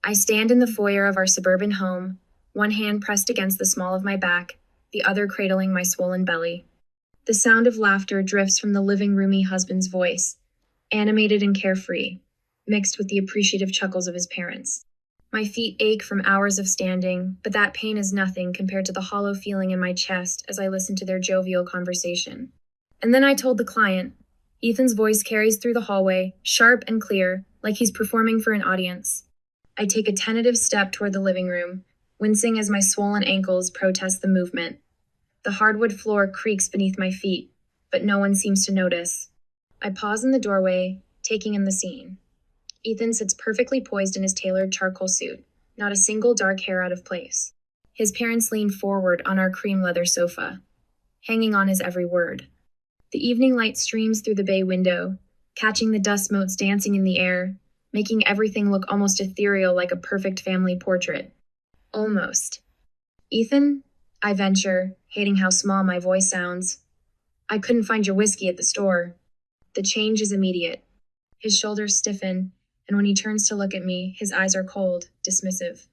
I stand in the foyer of our suburban home, one hand pressed against the small of my back, the other cradling my swollen belly. The sound of laughter drifts from the living roomy husband's voice, animated and carefree, mixed with the appreciative chuckles of his parents. My feet ache from hours of standing, but that pain is nothing compared to the hollow feeling in my chest as I listen to their jovial conversation. And then I told the client. Ethan's voice carries through the hallway, sharp and clear, like he's performing for an audience. I take a tentative step toward the living room, wincing as my swollen ankles protest the movement. The hardwood floor creaks beneath my feet, but no one seems to notice. I pause in the doorway, taking in the scene. Ethan sits perfectly poised in his tailored charcoal suit, not a single dark hair out of place. His parents lean forward on our cream leather sofa, hanging on his every word. The evening light streams through the bay window, catching the dust motes dancing in the air, making everything look almost ethereal like a perfect family portrait. Almost. Ethan, I venture, hating how small my voice sounds. I couldn't find your whiskey at the store. The change is immediate. His shoulders stiffen, and when he turns to look at me, his eyes are cold, dismissive.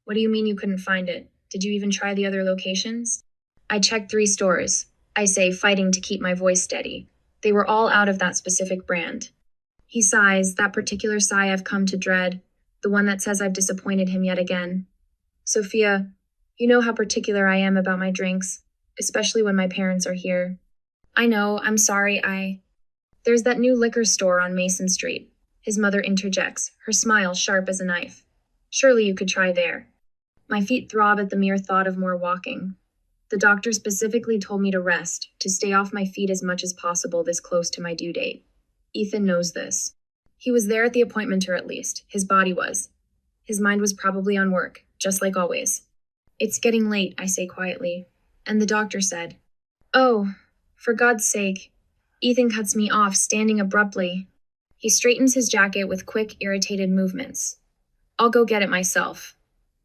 What do you mean you couldn't find it? Did you even try the other locations? I checked 3 stores, I say, fighting to keep my voice steady. They were all out of that specific brand. He sighs, that particular sigh I've come to dread, the one that says I've disappointed him yet again. Sophia, you know how particular I am about my drinks, especially when my parents are here. I know, I'm sorry, There's that new liquor store on Mason Street. His mother interjects, her smile sharp as a knife. Surely you could try there. My feet throb at the mere thought of more walking. The doctor specifically told me to rest, to stay off my feet as much as possible this close to my due date. Ethan knows this. He was there at the appointment, or at least, his body was. His mind was probably on work, just like always. It's getting late, I say quietly, and the doctor said, "Oh, for God's sake." Ethan cuts me off, standing abruptly. He straightens his jacket with quick, irritated movements. "I'll go get it myself,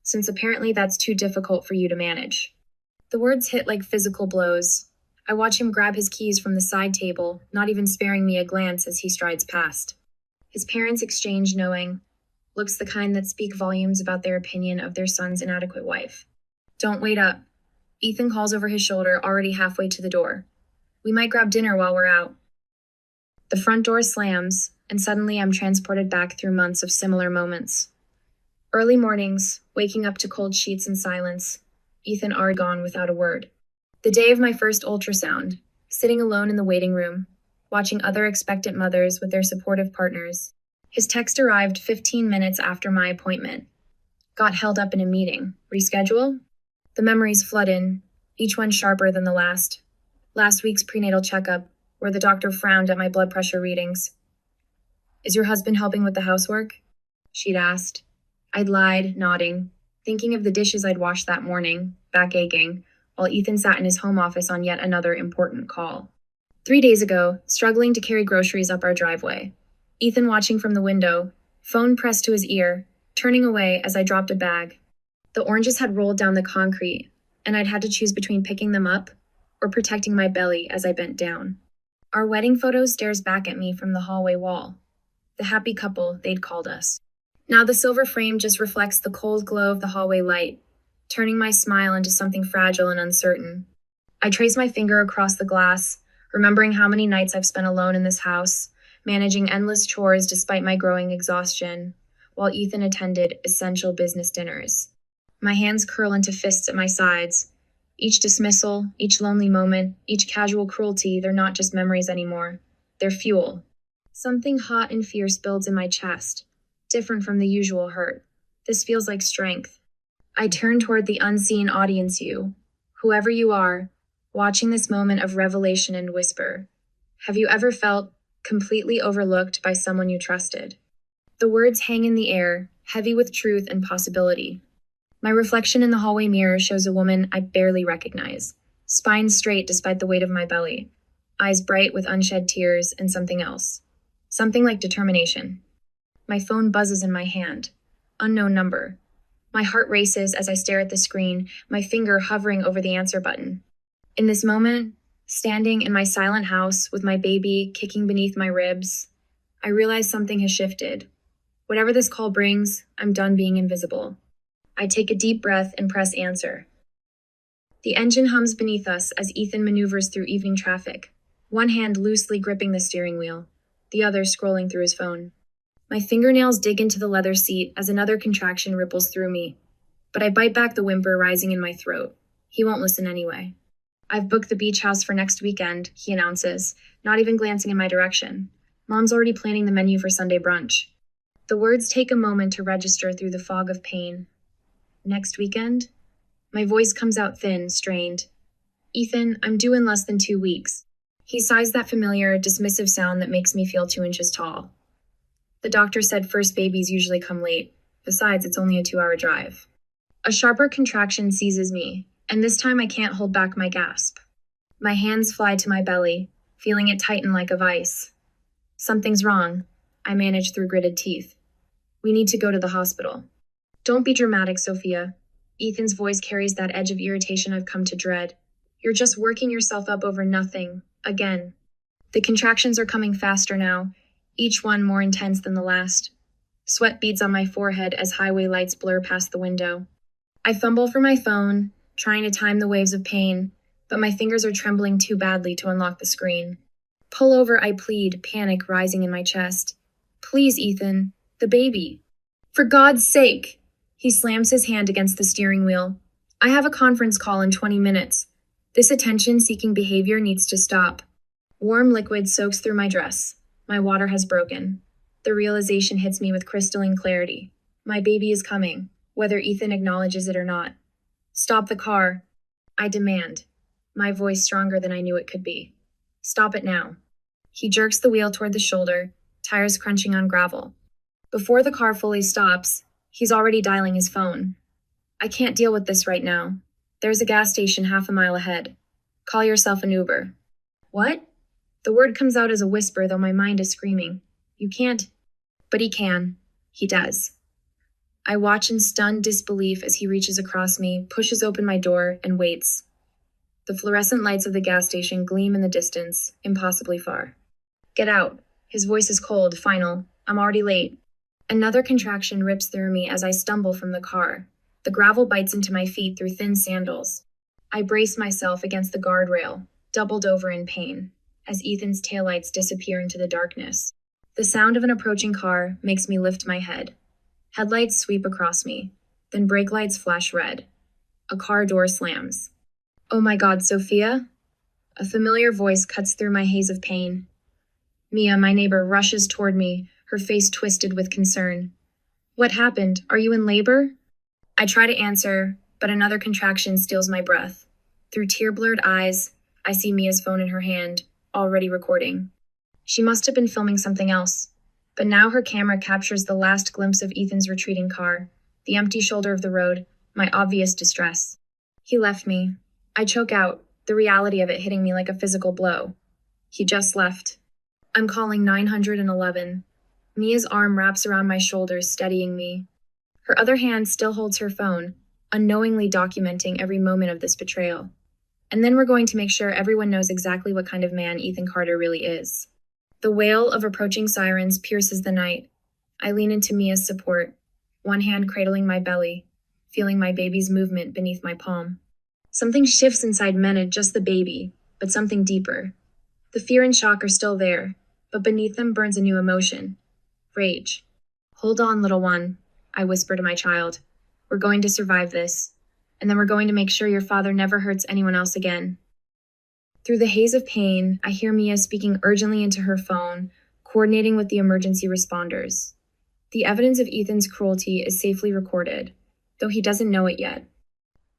since apparently that's too difficult for you to manage." The words hit like physical blows. I watch him grab his keys from the side table, not even sparing me a glance as he strides past. His parents exchange knowing looks, the kind that speak volumes about their opinion of their son's inadequate wife. "Don't wait up." Ethan calls over his shoulder, already halfway to the door. "We might grab dinner while we're out." The front door slams, and suddenly I'm transported back through months of similar moments. Early mornings, waking up to cold sheets and silence, Ethan already gone without a word. The day of my first ultrasound, sitting alone in the waiting room, watching other expectant mothers with their supportive partners. His text arrived 15 minutes after my appointment. Got held up in a meeting. Reschedule? The memories flood in, each one sharper than the last. Last week's prenatal checkup, where the doctor frowned at my blood pressure readings. "Is your husband helping with the housework?" she'd asked. I'd lied, nodding, thinking of the dishes I'd washed that morning, back aching, while Ethan sat in his home office on yet another important call. 3 days ago, struggling to carry groceries up our driveway. Ethan watching from the window, phone pressed to his ear, turning away as I dropped a bag. The oranges had rolled down the concrete, and I'd had to choose between picking them up or protecting my belly as I bent down. Our wedding photo stares back at me from the hallway wall. The happy couple, they'd called us. Now the silver frame just reflects the cold glow of the hallway light, turning my smile into something fragile and uncertain. I trace my finger across the glass, remembering how many nights I've spent alone in this house, managing endless chores despite my growing exhaustion, while Ethan attended essential business dinners. My hands curl into fists at my sides. Each dismissal, each lonely moment, each casual cruelty, they're not just memories anymore. They're fuel. Something hot and fierce builds in my chest, different from the usual hurt. This feels like strength. I turn toward the unseen audience, you, whoever you are, watching this moment of revelation, and whisper, "Have you ever felt completely overlooked by someone you trusted?" The words hang in the air, heavy with truth and possibility. My reflection in the hallway mirror shows a woman I barely recognize, spine straight despite the weight of my belly, eyes bright with unshed tears, and something else. Something like determination. My phone buzzes in my hand. Unknown number. My heart races as I stare at the screen, my finger hovering over the answer button. In this moment, standing in my silent house with my baby kicking beneath my ribs, I realize something has shifted. Whatever this call brings, I'm done being invisible. I take a deep breath and press answer. The engine hums beneath us as Ethan maneuvers through evening traffic, one hand loosely gripping the steering wheel, the other scrolling through his phone. My fingernails dig into the leather seat as another contraction ripples through me, but I bite back the whimper rising in my throat. He won't listen anyway. I've booked the beach house for next weekend, he announces, not even glancing in my direction. Mom's already planning the menu for Sunday brunch. The words take a moment to register through the fog of pain. Next weekend? My voice comes out thin, strained. Ethan, I'm due in less than 2 weeks. He sighs that familiar, dismissive sound that makes me feel 2 inches tall. The doctor said first babies usually come late. Besides, it's only a 2-hour drive. A sharper contraction seizes me, and this time I can't hold back my gasp. My hands fly to my belly, feeling it tighten like a vice. Something's wrong, I manage through gritted teeth. We need to go to the hospital. Don't be dramatic, Sophia. Ethan's voice carries that edge of irritation I've come to dread. You're just working yourself up over nothing, again. The contractions are coming faster now, each one more intense than the last. Sweat beads on my forehead as highway lights blur past the window. I fumble for my phone, trying to time the waves of pain, but my fingers are trembling too badly to unlock the screen. Pull over, I plead, panic rising in my chest. Please, Ethan, the baby. For God's sake! He slams his hand against the steering wheel. I have a conference call in 20 minutes. This attention-seeking behavior needs to stop. Warm liquid soaks through my dress. My water has broken. The realization hits me with crystalline clarity. My baby is coming, whether Ethan acknowledges it or not. Stop the car, I demand, my voice stronger than I knew it could be. Stop it now. He jerks the wheel toward the shoulder, tires crunching on gravel. Before the car fully stops, he's already dialing his phone. I can't deal with this right now. There's a gas station half a mile ahead. Call yourself an Uber. What? The word comes out as a whisper, though my mind is screaming. You can't. But he can. He does. I watch in stunned disbelief as he reaches across me, pushes open my door, and waits. The fluorescent lights of the gas station gleam in the distance, impossibly far. Get out. His voice is cold, final. I'm already late. Another contraction rips through me as I stumble from the car. The gravel bites into my feet through thin sandals. I brace myself against the guardrail, doubled over in pain, as Ethan's taillights disappear into the darkness. The sound of an approaching car makes me lift my head. Headlights sweep across me, then brake lights flash red. A car door slams. Oh my God, Sophia? A familiar voice cuts through my haze of pain. Mia, my neighbor, rushes toward me, her face twisted with concern. What happened? Are you in labor? I try to answer, but another contraction steals my breath. Through tear-blurred eyes, I see Mia's phone in her hand, already recording. She must have been filming something else, but now her camera captures the last glimpse of Ethan's retreating car, the empty shoulder of the road, my obvious distress. He left me. I choke out, the reality of it hitting me like a physical blow. He just left. I'm calling 911. Mia's arm wraps around my shoulders, steadying me. Her other hand still holds her phone, unknowingly documenting every moment of this betrayal. And then we're going to make sure everyone knows exactly what kind of man Ethan Carter really is. The wail of approaching sirens pierces the night. I lean into Mia's support, one hand cradling my belly, feeling my baby's movement beneath my palm. Something shifts inside Mena, just the baby, but something deeper. The fear and shock are still there, but beneath them burns a new emotion. Rage. Hold on, little one, I whisper to my child. We're going to survive this, and then we're going to make sure your father never hurts anyone else again. Through the haze of pain, I hear Mia speaking urgently into her phone, coordinating with the emergency responders. The evidence of Ethan's cruelty is safely recorded, though he doesn't know it yet.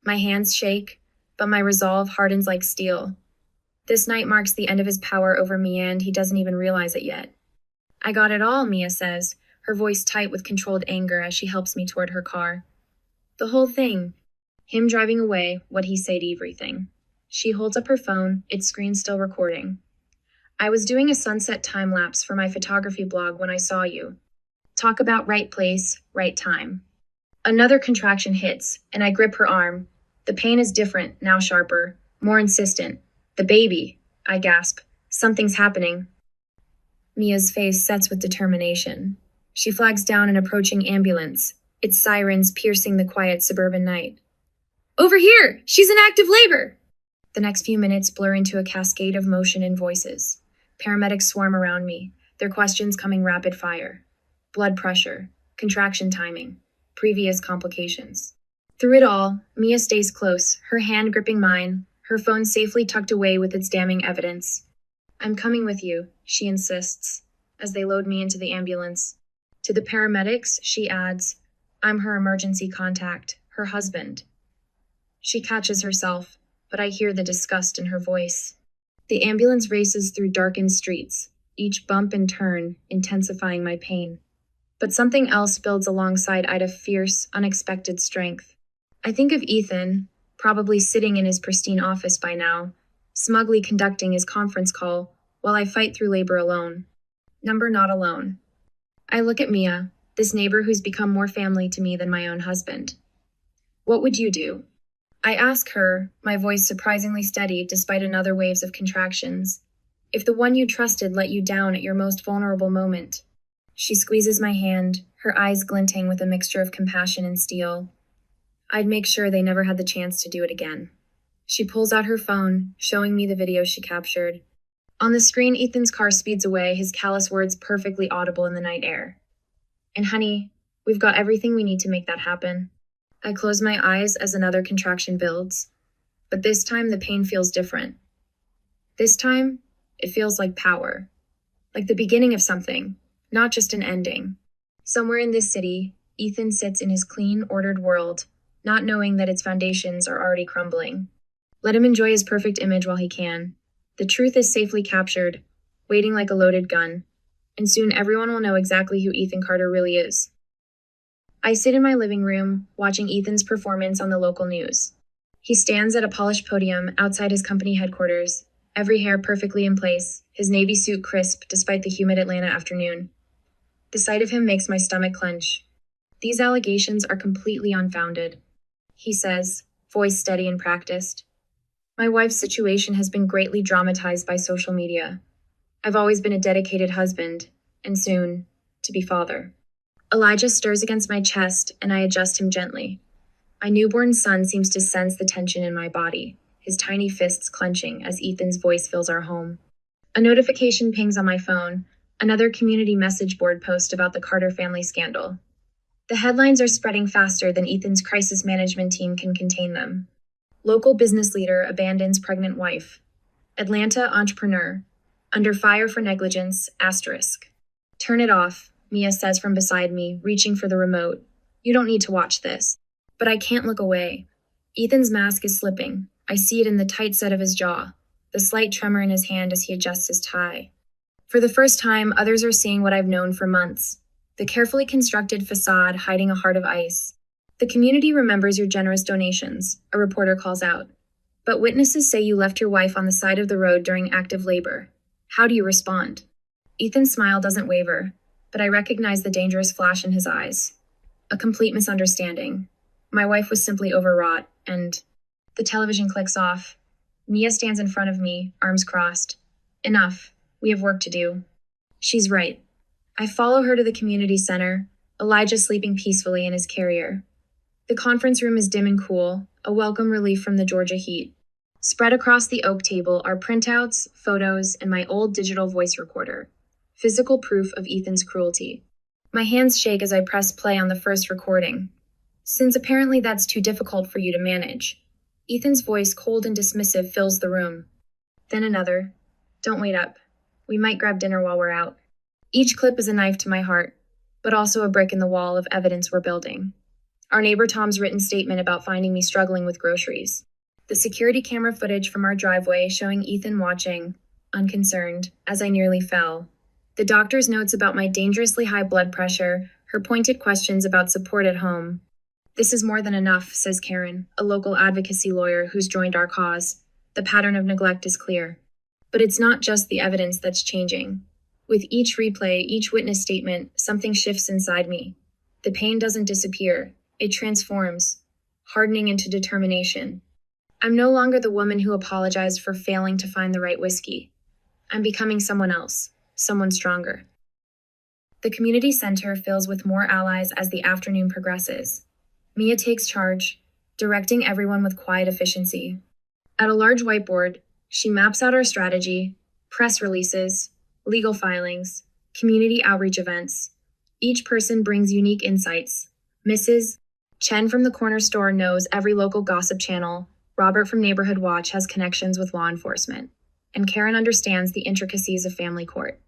My hands shake, but my resolve hardens like steel. This night marks the end of his power over Mia, and he doesn't even realize it yet. I got it all, Mia says, her voice tight with controlled anger as she helps me toward her car. The whole thing. Him driving away, what he said, everything. She holds up her phone, its screen still recording. I was doing a sunset time-lapse for my photography blog when I saw you. Talk about right place, right time. Another contraction hits, and I grip her arm. The pain is different, now sharper, more insistent. The baby, I gasp. Something's happening. Mia's face sets with determination. She flags down an approaching ambulance, its sirens piercing the quiet suburban night. Over here! She's in active labor! The next few minutes blur into a cascade of motion and voices. Paramedics swarm around me, their questions coming rapid fire. Blood pressure, contraction timing, previous complications. Through it all, Mia stays close, her hand gripping mine, her phone safely tucked away with its damning evidence. I'm coming with you, she insists, as they load me into the ambulance. To the paramedics, she adds, I'm her emergency contact, her husband. She catches herself, but I hear the disgust in her voice. The ambulance races through darkened streets, each bump and turn intensifying my pain. But something else builds alongside Ida fierce, unexpected strength. I think of Ethan, probably sitting in his pristine office by now, smugly conducting his conference call while I fight through labor alone. Number not alone. I look at Mia, this neighbor who's become more family to me than my own husband. What would you do? I ask her, my voice surprisingly steady despite another waves of contractions. If the one you trusted let you down at your most vulnerable moment. She squeezes my hand, her eyes glinting with a mixture of compassion and steel. I'd make sure they never had the chance to do it again. She pulls out her phone, showing me the video she captured. On the screen, Ethan's car speeds away, his callous words perfectly audible in the night air. And honey, we've got everything we need to make that happen. I close my eyes as another contraction builds. But this time, the pain feels different. This time, it feels like power. Like the beginning of something, not just an ending. Somewhere in this city, Ethan sits in his clean, ordered world, not knowing that its foundations are already crumbling. Let him enjoy his perfect image while he can. The truth is safely captured, waiting like a loaded gun, and soon everyone will know exactly who Ethan Carter really is. I sit in my living room, watching Ethan's performance on the local news. He stands at a polished podium outside his company headquarters, every hair perfectly in place, his navy suit crisp despite the humid Atlanta afternoon. The sight of him makes my stomach clench. These allegations are completely unfounded, he says, voice steady and practiced. My wife's situation has been greatly dramatized by social media. I've always been a dedicated husband, and soon, to be father. Elijah stirs against my chest, and I adjust him gently. My newborn son seems to sense the tension in my body, his tiny fists clenching as Ethan's voice fills our home. A notification pings on my phone, another community message board post about the Carter family scandal. The headlines are spreading faster than Ethan's crisis management team can contain them. Local business leader abandons pregnant wife. Atlanta entrepreneur. Under fire for negligence, asterisk. Turn it off, Mia says from beside me, reaching for the remote. You don't need to watch this. But I can't look away. Ethan's mask is slipping. I see it in the tight set of his jaw, the slight tremor in his hand as he adjusts his tie. For the first time, others are seeing what I've known for months. The carefully constructed facade hiding a heart of ice. The community remembers your generous donations, a reporter calls out. But witnesses say you left your wife on the side of the road during active labor. How do you respond? Ethan's smile doesn't waver, but I recognize the dangerous flash in his eyes. A complete misunderstanding. My wife was simply overwrought, and the television clicks off. Mia stands in front of me, arms crossed. Enough. We have work to do. She's right. I follow her to the community center, Elijah sleeping peacefully in his carrier. The conference room is dim and cool, a welcome relief from the Georgia heat. Spread across the oak table are printouts, photos, and my old digital voice recorder. Physical proof of Ethan's cruelty. My hands shake as I press play on the first recording. Since apparently that's too difficult for you to manage. Ethan's voice, cold and dismissive, fills the room. Then another. Don't wait up. We might grab dinner while we're out. Each clip is a knife to my heart, but also a brick in the wall of evidence we're building. Our neighbor Tom's written statement about finding me struggling with groceries. The security camera footage from our driveway showing Ethan watching, unconcerned, as I nearly fell. The doctor's notes about my dangerously high blood pressure, her pointed questions about support at home. This is more than enough, says Karen, a local advocacy lawyer who's joined our cause. The pattern of neglect is clear. But it's not just the evidence that's changing. With each replay, each witness statement, something shifts inside me. The pain doesn't disappear. It transforms, hardening into determination. I'm no longer the woman who apologized for failing to find the right whiskey. I'm becoming someone else, someone stronger. The community center fills with more allies as the afternoon progresses. Mia takes charge, directing everyone with quiet efficiency. At a large whiteboard, she maps out our strategy, press releases, legal filings, community outreach events. Each person brings unique insights. Mrs. Chen from the corner store knows every local gossip channel. Robert from Neighborhood Watch has connections with law enforcement. And Karen understands the intricacies of family court.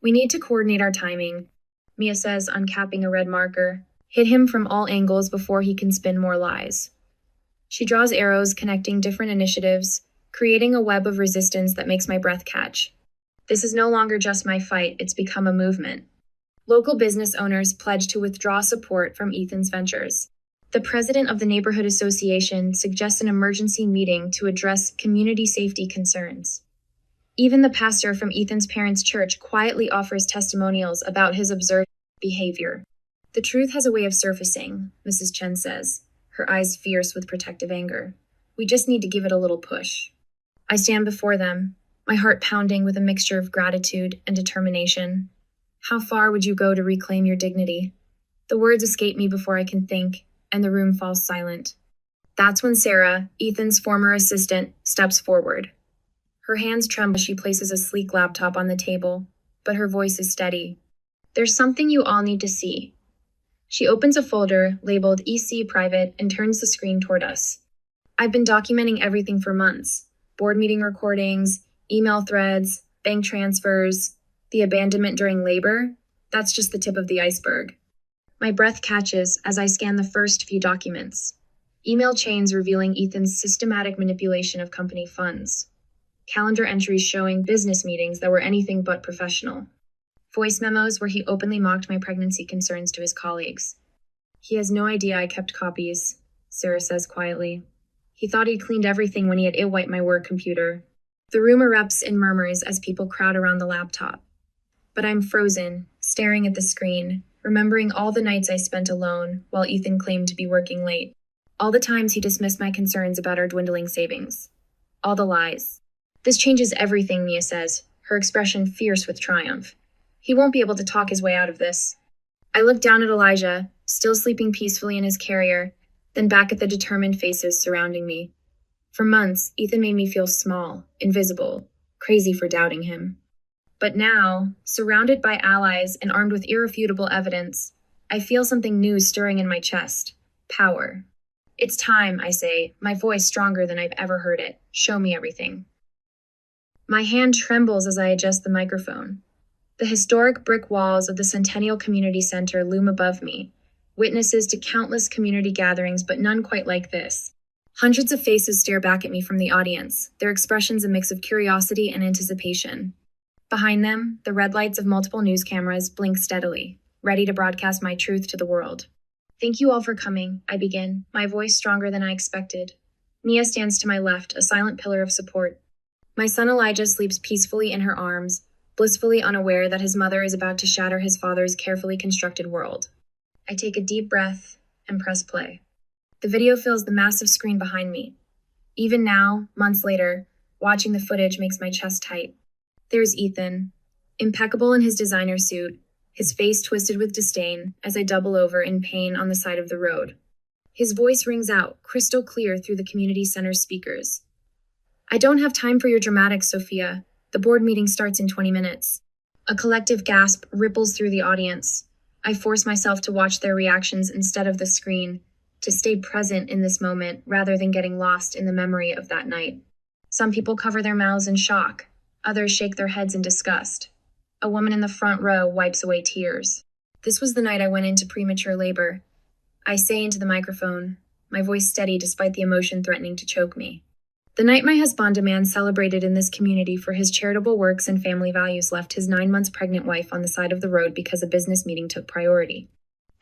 We need to coordinate our timing, Mia says, uncapping a red marker. Hit him from all angles before he can spin more lies. She draws arrows connecting different initiatives, creating a web of resistance that makes my breath catch. This is no longer just my fight, it's become a movement. Local business owners pledge to withdraw support from Ethan's ventures. The president of the neighborhood association suggests an emergency meeting to address community safety concerns. Even the pastor from Ethan's parents' church quietly offers testimonials about his observed behavior. The truth has a way of surfacing, Mrs. Chen says, her eyes fierce with protective anger. We just need to give it a little push. I stand before them, my heart pounding with a mixture of gratitude and determination. How far would you go to reclaim your dignity? The words escape me before I can think, and the room falls silent. That's when Sarah, Ethan's former assistant, steps forward. Her hands tremble as she places a sleek laptop on the table, but her voice is steady. There's something you all need to see. She opens a folder labeled EC Private and turns the screen toward us. I've been documenting everything for months. Board meeting recordings, email threads, bank transfers, the abandonment during labor. That's just the tip of the iceberg. My breath catches as I scan the first few documents. Email chains revealing Ethan's systematic manipulation of company funds. Calendar entries showing business meetings that were anything but professional. Voice memos where he openly mocked my pregnancy concerns to his colleagues. He has no idea I kept copies, Sarah says quietly. He thought he'd cleaned everything when he had it-wiped my work computer. The room erupts in murmurs as people crowd around the laptop. But I'm frozen, staring at the screen, remembering all the nights I spent alone while Ethan claimed to be working late. All the times he dismissed my concerns about our dwindling savings. All the lies. This changes everything, Mia says, her expression fierce with triumph. He won't be able to talk his way out of this. I look down at Elijah, still sleeping peacefully in his carrier, then back at the determined faces surrounding me. For months, Ethan made me feel small, invisible, crazy for doubting him. But now, surrounded by allies and armed with irrefutable evidence, I feel something new stirring in my chest. Power. It's time, I say, my voice stronger than I've ever heard it. Show me everything. My hand trembles as I adjust the microphone. The historic brick walls of the Centennial Community Center loom above me, witnesses to countless community gatherings, but none quite like this. Hundreds of faces stare back at me from the audience, their expressions a mix of curiosity and anticipation. Behind them, the red lights of multiple news cameras blink steadily, ready to broadcast my truth to the world. Thank you all for coming, I begin, my voice stronger than I expected. Mia stands to my left, a silent pillar of support. My son Elijah sleeps peacefully in her arms, blissfully unaware that his mother is about to shatter his father's carefully constructed world. I take a deep breath and press play. The video fills the massive screen behind me. Even now, months later, watching the footage makes my chest tight. There's Ethan, impeccable in his designer suit, his face twisted with disdain as I double over in pain on the side of the road. His voice rings out, crystal clear through the community center's speakers. I don't have time for your dramatics, Sophia. The board meeting starts in 20 minutes. A collective gasp ripples through the audience. I force myself to watch their reactions instead of the screen, to stay present in this moment rather than getting lost in the memory of that night. Some people cover their mouths in shock. Others shake their heads in disgust. A woman in the front row wipes away tears. This was the night I went into premature labor. I say into the microphone, my voice steady despite the emotion threatening to choke me. The night my husband, a man celebrated in this community for his charitable works and family values, left his 9 months pregnant wife on the side of the road because a business meeting took priority.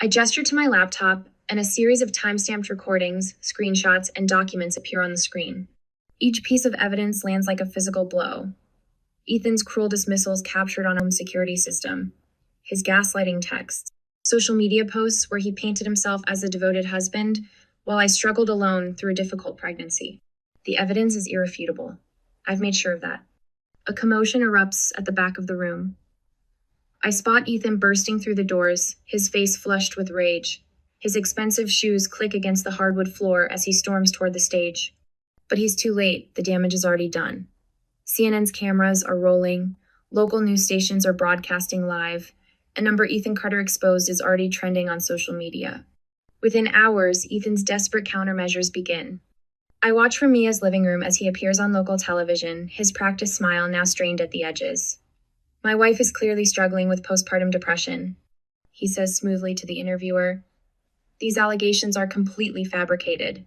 I gesture to my laptop, and a series of time-stamped recordings, screenshots, and documents appear on the screen. Each piece of evidence lands like a physical blow. Ethan's cruel dismissals captured on a home security system, his gaslighting texts, social media posts where he painted himself as a devoted husband while I struggled alone through a difficult pregnancy. The evidence is irrefutable. I've made sure of that. A commotion erupts at the back of the room. I spot Ethan bursting through the doors, his face flushed with rage. His expensive shoes click against the hardwood floor as he storms toward the stage. But he's too late, the damage is already done. CNN's cameras are rolling, local news stations are broadcasting live, and number Ethan Carter exposed is already trending on social media. Within hours, Ethan's desperate countermeasures begin. I watch from Mia's living room as he appears on local television, his practiced smile now strained at the edges. My wife is clearly struggling with postpartum depression, he says smoothly to the interviewer. These allegations are completely fabricated.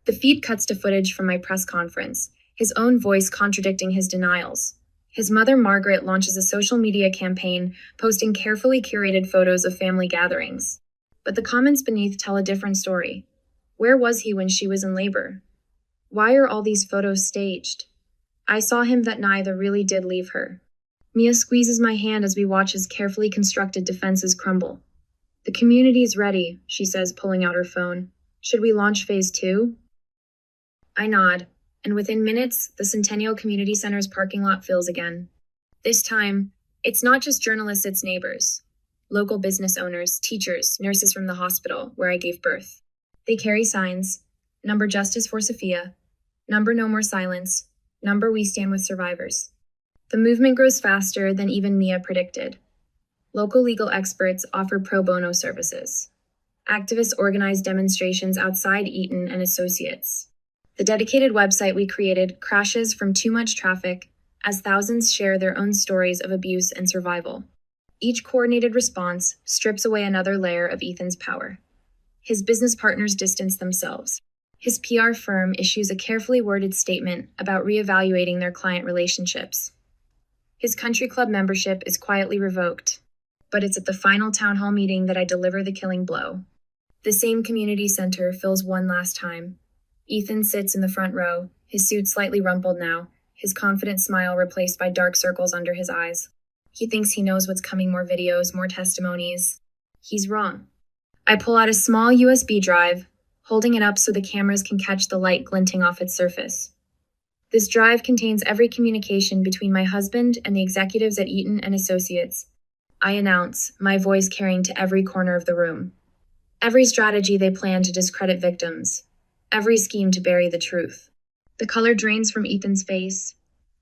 The feed cuts to footage from my press conference, his own voice contradicting his denials. His mother, Margaret, launches a social media campaign, posting carefully curated photos of family gatherings. But the comments beneath tell a different story. Where was he when she was in labor? Why are all these photos staged? I saw him that neither really did leave her. Mia squeezes my hand as we watch his carefully constructed defenses crumble. The community is ready, she says, pulling out her phone. Should we launch phase 2? I nod, and within minutes, the Centennial Community Center's parking lot fills again. This time, it's not just journalists, it's neighbors. Local business owners, teachers, nurses from the hospital where I gave birth. They carry signs, number Justice for Sophia, number No More Silence, number We Stand with Survivors. The movement grows faster than even Mia predicted. Local legal experts offer pro bono services. Activists organize demonstrations outside Eaton and Associates. The dedicated website we created crashes from too much traffic as thousands share their own stories of abuse and survival. Each coordinated response strips away another layer of Ethan's power. His business partners distance themselves. His PR firm issues a carefully worded statement about reevaluating their client relationships. His country club membership is quietly revoked, but it's at the final town hall meeting that I deliver the killing blow. The same community center fills one last time. Ethan sits in the front row, his suit slightly rumpled now, his confident smile replaced by dark circles under his eyes. He thinks he knows what's coming, more videos, more testimonies. He's wrong. I pull out a small USB drive, holding it up so the cameras can catch the light glinting off its surface. This drive contains every communication between my husband and the executives at Eaton and Associates. I announce, my voice carrying to every corner of the room. Every strategy they plan to discredit victims. Every scheme to bury the truth. The color drains from Ethan's face.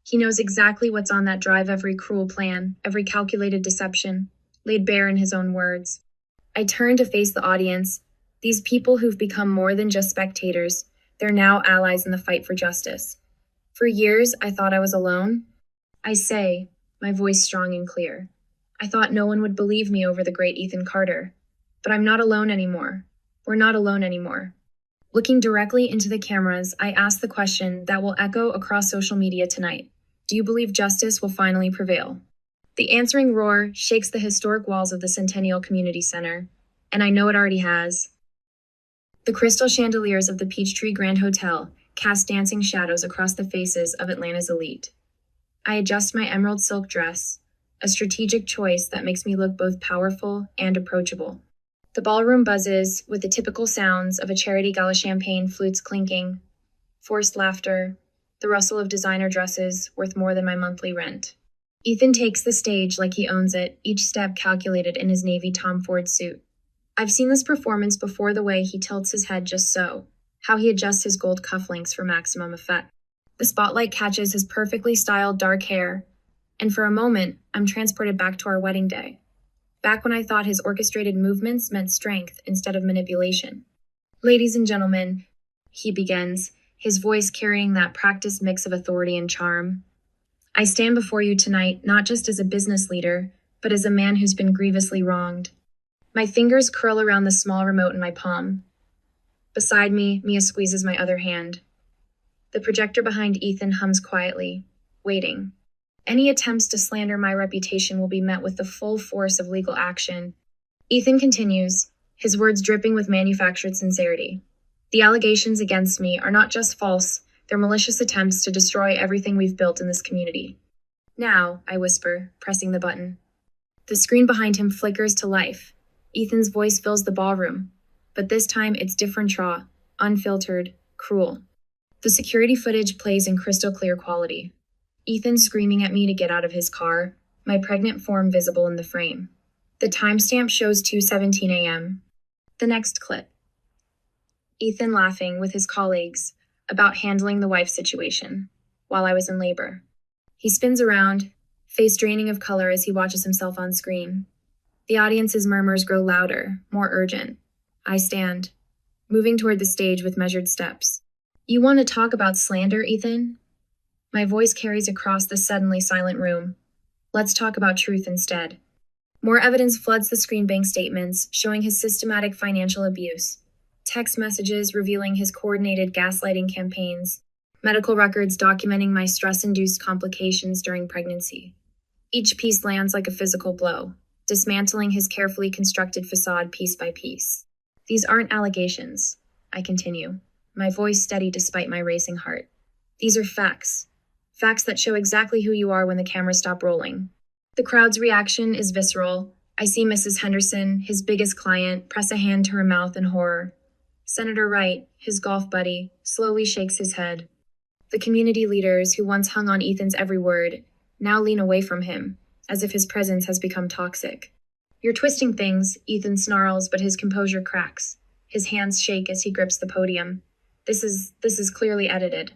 He knows exactly what's on that drive, every cruel plan, every calculated deception, laid bare in his own words. I turn to face the audience. These people who've become more than just spectators, they're now allies in the fight for justice. For years, I thought I was alone. I say, my voice strong and clear. I thought no one would believe me over the great Ethan Carter. But I'm not alone anymore. We're not alone anymore. Looking directly into the cameras, I ask the question that will echo across social media tonight. Do you believe justice will finally prevail? The answering roar shakes the historic walls of the Centennial Community Center, and I know it already has. The crystal chandeliers of the Peachtree Grand Hotel cast dancing shadows across the faces of Atlanta's elite. I adjust my emerald silk dress, a strategic choice that makes me look both powerful and approachable. The ballroom buzzes with the typical sounds of a charity gala, champagne flutes clinking, forced laughter, the rustle of designer dresses worth more than my monthly rent. Ethan takes the stage like he owns it, each step calculated in his navy Tom Ford suit. I've seen this performance before, the way he tilts his head just so, how he adjusts his gold cufflinks for maximum effect. The spotlight catches his perfectly styled dark hair, and for a moment, I'm transported back to our wedding day. Back when I thought his orchestrated movements meant strength instead of manipulation. Ladies and gentlemen, he begins, his voice carrying that practiced mix of authority and charm. I stand before you tonight not just as a business leader, but as a man who's been grievously wronged. My fingers curl around the small remote in my palm. Beside me, Mia squeezes my other hand. The projector behind Ethan hums quietly, waiting. Any attempts to slander my reputation will be met with the full force of legal action. Ethan continues, his words dripping with manufactured sincerity. The allegations against me are not just false, they're malicious attempts to destroy everything we've built in this community. Now, I whisper, pressing the button. The screen behind him flickers to life. Ethan's voice fills the ballroom, but this time it's different raw, unfiltered, cruel. The security footage plays in crystal clear quality. Ethan screaming at me to get out of his car, my pregnant form visible in the frame. The timestamp shows 2:17 a.m. The next clip. Ethan laughing with his colleagues about handling the wife situation while I was in labor. He spins around, face draining of color as he watches himself on screen. The audience's murmurs grow louder, more urgent. I stand, moving toward the stage with measured steps. You want to talk about slander, Ethan? My voice carries across the suddenly silent room. Let's talk about truth instead. More evidence floods the screen bank statements, showing his systematic financial abuse. Text messages revealing his coordinated gaslighting campaigns. Medical records documenting my stress-induced complications during pregnancy. Each piece lands like a physical blow, dismantling his carefully constructed facade piece by piece. These aren't allegations, I continue, my voice steady despite my racing heart. These are facts. Facts that show exactly who you are when the cameras stop rolling. The crowd's reaction is visceral. I see Mrs. Henderson, his biggest client, press a hand to her mouth in horror. Senator Wright, his golf buddy, slowly shakes his head. The community leaders who once hung on Ethan's every word now lean away from him, as if his presence has become toxic. You're twisting things, Ethan snarls, but his composure cracks. His hands shake as he grips the podium. This is clearly edited.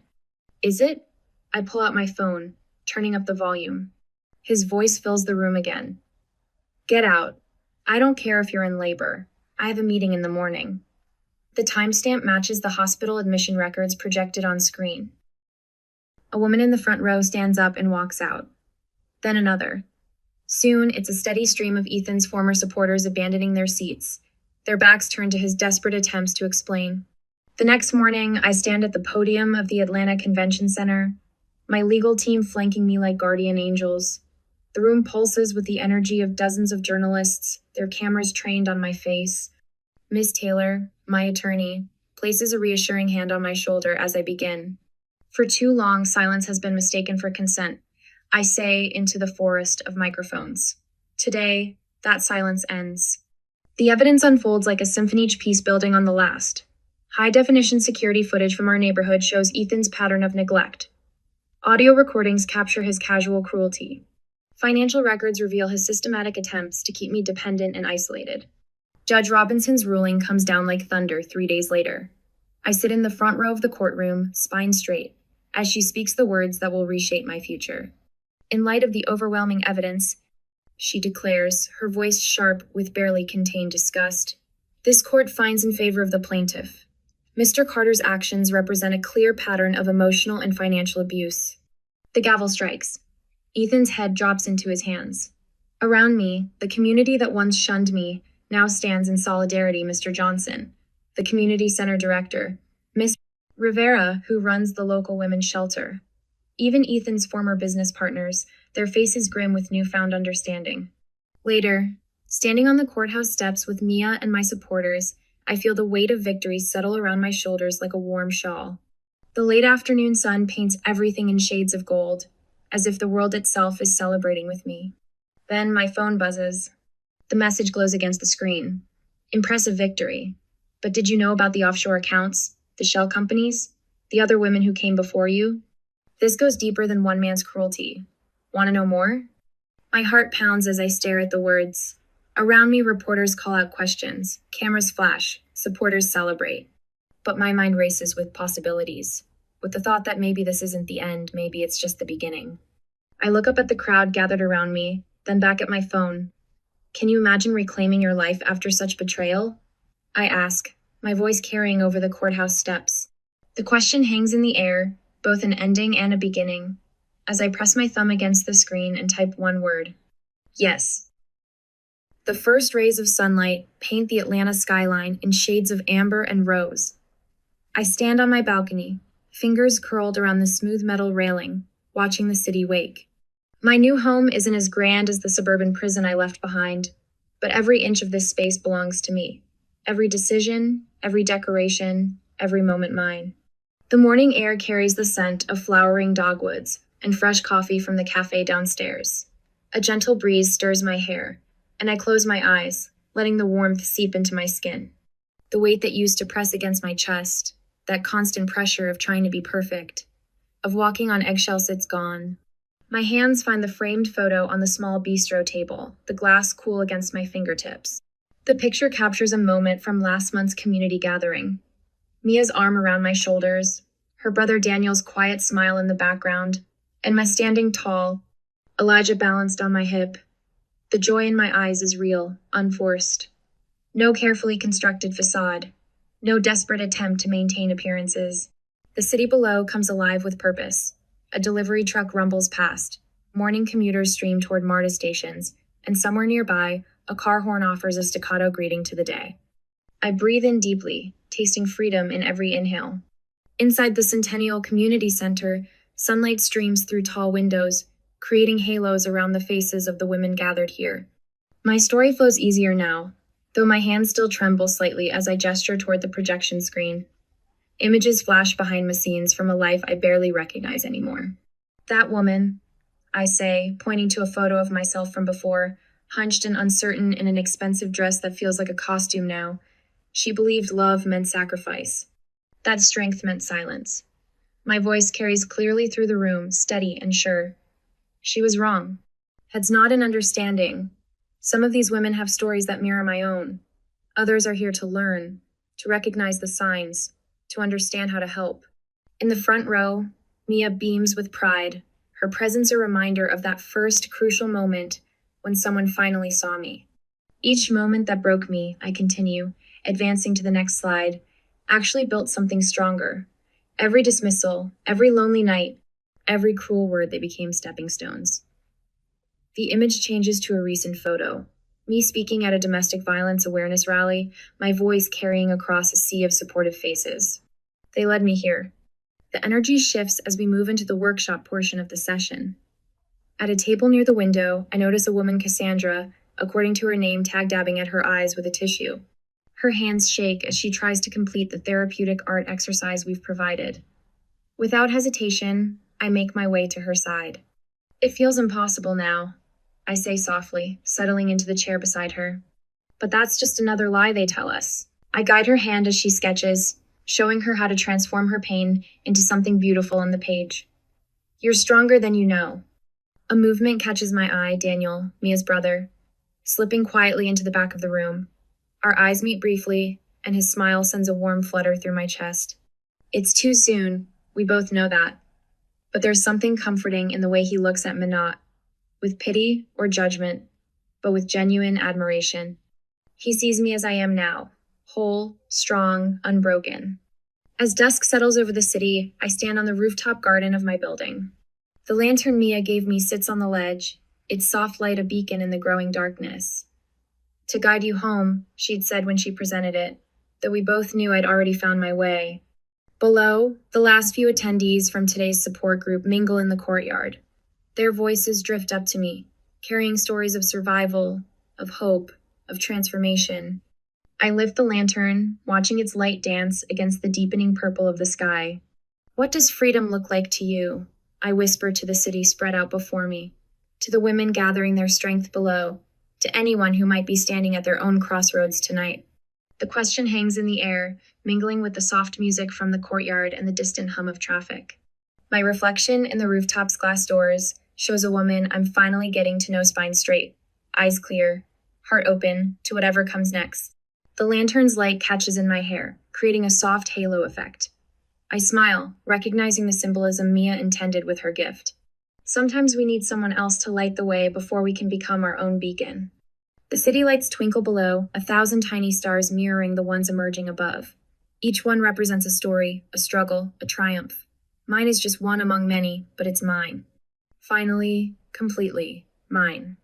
Is it? I pull out my phone, turning up the volume. His voice fills the room again. Get out. I don't care if you're in labor. I have a meeting in the morning. The timestamp matches the hospital admission records projected on screen. A woman in the front row stands up and walks out. Then another. Soon, it's a steady stream of Ethan's former supporters abandoning their seats, their backs turned to his desperate attempts to explain. The next morning, I stand at the podium of the Atlanta Convention Center, my legal team flanking me like guardian angels. The room pulses with the energy of dozens of journalists, their cameras trained on my face. Miss Taylor, my attorney, places a reassuring hand on my shoulder as I begin. For too long, silence has been mistaken for consent. I say into the forest of microphones. Today, that silence ends. The evidence unfolds like a symphony piece building on the last. High-definition security footage from our neighborhood shows Ethan's pattern of neglect. Audio recordings capture his casual cruelty. Financial records reveal his systematic attempts to keep me dependent and isolated. Judge Robinson's ruling comes down like thunder 3 days later. I sit in the front row of the courtroom, spine straight, as she speaks the words that will reshape my future. In light of the overwhelming evidence, she declares, her voice sharp with barely contained disgust, this court finds in favor of the plaintiff. Mr. Carter's actions represent a clear pattern of emotional and financial abuse. The gavel strikes. Ethan's head drops into his hands. Around me, the community that once shunned me now stands in solidarity. Mr. Johnson, the community center director, Miss Rivera, who runs the local women's shelter. Even Ethan's former business partners, their faces grim with newfound understanding. Later, standing on the courthouse steps with Mia and my supporters, I feel the weight of victory settle around my shoulders like a warm shawl. The late afternoon sun paints everything in shades of gold, as if the world itself is celebrating with me. Then my phone buzzes. The message glows against the screen. Impressive victory. But did you know about the offshore accounts, the shell companies, the other women who came before you? This goes deeper than one man's cruelty. Want to know more? My heart pounds as I stare at the words. Around me, reporters call out questions. Cameras flash. Supporters celebrate. But my mind races with possibilities, with the thought that maybe this isn't the end, maybe it's just the beginning. I look up at the crowd gathered around me, then back at my phone. Can you imagine reclaiming your life after such betrayal? I ask, my voice carrying over the courthouse steps. The question hangs in the air, both an ending and a beginning, as I press my thumb against the screen and type one word. Yes. The first rays of sunlight paint the Atlanta skyline in shades of amber and rose. I stand on my balcony, fingers curled around the smooth metal railing, watching the city wake. My new home isn't as grand as the suburban prison I left behind, but every inch of this space belongs to me. Every decision, every decoration, every moment mine. The morning air carries the scent of flowering dogwoods and fresh coffee from the cafe downstairs. A gentle breeze stirs my hair, and I close my eyes, letting the warmth seep into my skin. The weight that used to press against my chest, that constant pressure of trying to be perfect, of walking on eggshells, it's gone. My hands find the framed photo on the small bistro table, the glass cool against my fingertips. The picture captures a moment from last month's community gathering. Mia's arm around my shoulders, her brother Daniel's quiet smile in the background, and my standing tall, Elijah balanced on my hip. The joy in my eyes is real, unforced. No carefully constructed facade, no desperate attempt to maintain appearances. The city below comes alive with purpose. A delivery truck rumbles past. Morning commuters stream toward MARTA stations, and somewhere nearby, a car horn offers a staccato greeting to the day. I breathe in deeply, tasting freedom in every inhale. Inside the Centennial Community Center, sunlight streams through tall windows, creating halos around the faces of the women gathered here. My story flows easier now, though my hands still tremble slightly as I gesture toward the projection screen. Images flash behind the scenes from a life I barely recognize anymore. That woman, I say, pointing to a photo of myself from before, hunched and uncertain in an expensive dress that feels like a costume now. She believed love meant sacrifice. That strength meant silence. My voice carries clearly through the room, steady and sure. She was wrong. Heads nod in understanding. Some of these women have stories that mirror my own. Others are here to learn, to recognize the signs, to understand how to help. In the front row, Mia beams with pride, her presence a reminder of that first crucial moment when someone finally saw me. Each moment that broke me, I continue, advancing to the next slide, actually built something stronger. Every dismissal, every lonely night, every cruel word, they became stepping stones. The image changes to a recent photo. Me speaking at a domestic violence awareness rally, my voice carrying across a sea of supportive faces. They led me here. The energy shifts as we move into the workshop portion of the session. At a table near the window, I notice a woman, Cassandra, according to her name, tag-dabbing at her eyes with a tissue. Her hands shake as she tries to complete the therapeutic art exercise we've provided. Without hesitation, I make my way to her side. It feels impossible now, I say softly, settling into the chair beside her. But that's just another lie they tell us. I guide her hand as she sketches, showing her how to transform her pain into something beautiful on the page. You're stronger than you know. A movement catches my eye, Daniel, Mia's brother, slipping quietly into the back of the room. Our eyes meet briefly, and his smile sends a warm flutter through my chest. It's too soon, we both know that. But there's something comforting in the way he looks at Minot, with pity or judgment, but with genuine admiration. He sees me as I am now, whole, strong, unbroken. As dusk settles over the city, I stand on the rooftop garden of my building. The lantern Mia gave me sits on the ledge, its soft light a beacon in the growing darkness. To guide you home, she'd said when she presented it, though we both knew I'd already found my way. Below, the last few attendees from today's support group mingle in the courtyard. Their voices drift up to me, carrying stories of survival, of hope, of transformation. I lift the lantern, watching its light dance against the deepening purple of the sky. What does freedom look like to you? I whisper to the city spread out before me, to the women gathering their strength below, to anyone who might be standing at their own crossroads tonight. The question hangs in the air, mingling with the soft music from the courtyard and the distant hum of traffic. My reflection in the rooftops' glass doors shows a woman I'm finally getting to know spine straight, eyes clear, heart open to whatever comes next. The lantern's light catches in my hair, creating a soft halo effect. I smile, recognizing the symbolism Mia intended with her gift. Sometimes we need someone else to light the way before we can become our own beacon. The city lights twinkle below, 1,000 tiny stars mirroring the ones emerging above. Each one represents a story, a struggle, a triumph. Mine is just one among many, but it's mine. Finally, completely, mine.